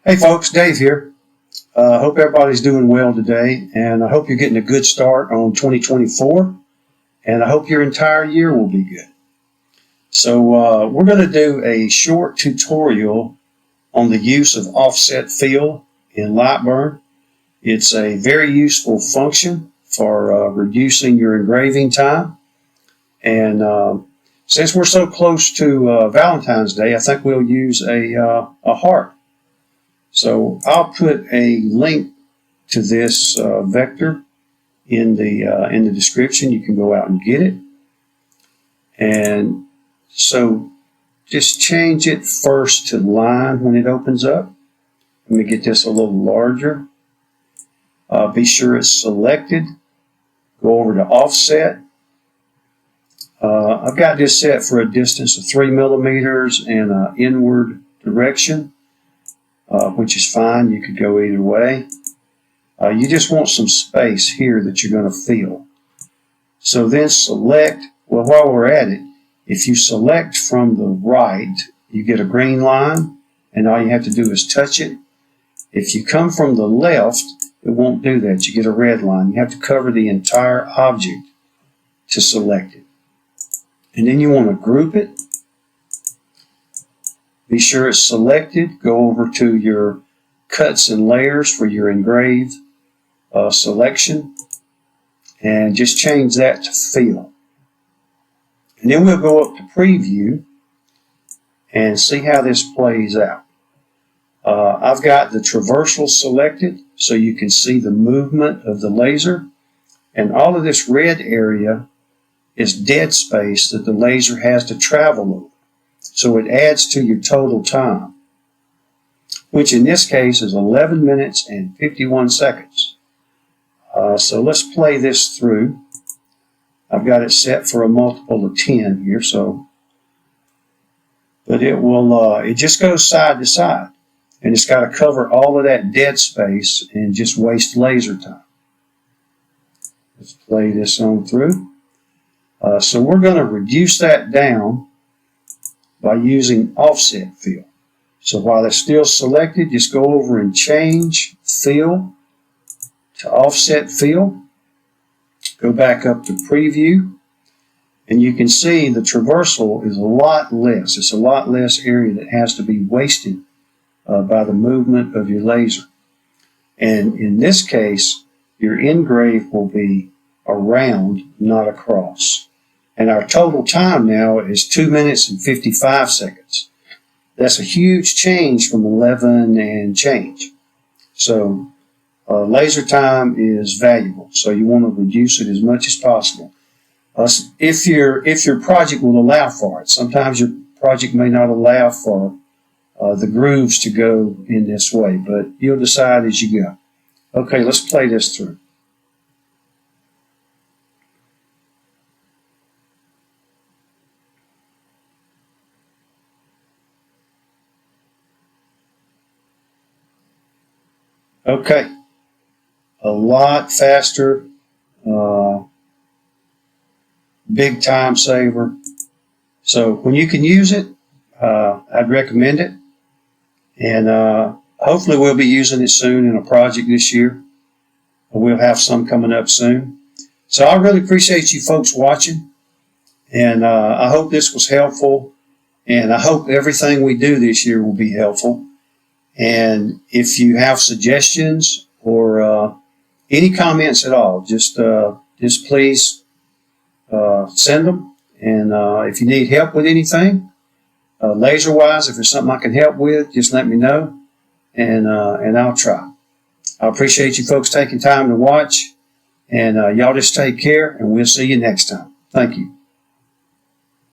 Hey folks, Dave here. Hope everybody's doing well today, and I hope you're getting a good start on 2024, and I hope your entire year will be good. So we're going to do a short tutorial on the use of offset fill in Lightburn. It's a very useful function for reducing your engraving time, and since we're so close to Valentine's Day, I think we'll use a heart. So I'll put a link to this vector in the description. You can go out and get it. And so just change it first to line when it opens up. Let me get this a little larger. Be sure it's selected. Go over to offset. I've got this set for a distance of 3 millimeters and an inward direction. Which is fine. You could go either way. You just want some space here that you're going to fill. So then select, well, while we're at it, if you select from the right, you get a green line, and all you have to do is touch it. If you come from the left, it won't do that. You get a red line. You have to cover the entire object to select it. And then you want to group it. Be sure it's selected. Go over to your cuts and layers for your engraved selection and just change that to fill. And then we'll go up to preview and see how this plays out. I've got the traversal selected so you can see the movement of the laser, and all of this red area is dead space that the laser has to travel over. So it adds to your total time, which in this case is 11 minutes and 51 seconds. So let's play this through. I've got it set for a multiple of 10 here, but it just goes side to side, and it's got to cover all of that dead space and just waste laser time. Let's play this on through. So we're going to reduce that down by using offset fill. So while it's still selected, just go over and change fill to offset fill. Go back up to preview, and you can see the traversal is a lot less. It's a lot less area that has to be wasted by the movement of your laser. And in this case, your engrave will be around, not across. And our total time now is 2 minutes and 55 seconds. That's a huge change from 11 and change. So laser time is valuable. So you want to reduce it as much as possible. If your project will allow for it. Sometimes your project may not allow for the grooves to go in this way, but you'll decide as you go. Okay, let's play this through. Okay, a lot faster, big time saver. So when you can use it, I'd recommend it. And hopefully we'll be using it soon in a project this year. We'll have some coming up soon. So I really appreciate you folks watching. And I hope this was helpful. And I hope everything we do this year will be helpful. And if you have suggestions or any comments at all, just please send them. And if you need help with anything, laser-wise, if there's something I can help with, just let me know, and I'll try. I appreciate you folks taking time to watch, and y'all just take care, and we'll see you next time. Thank you.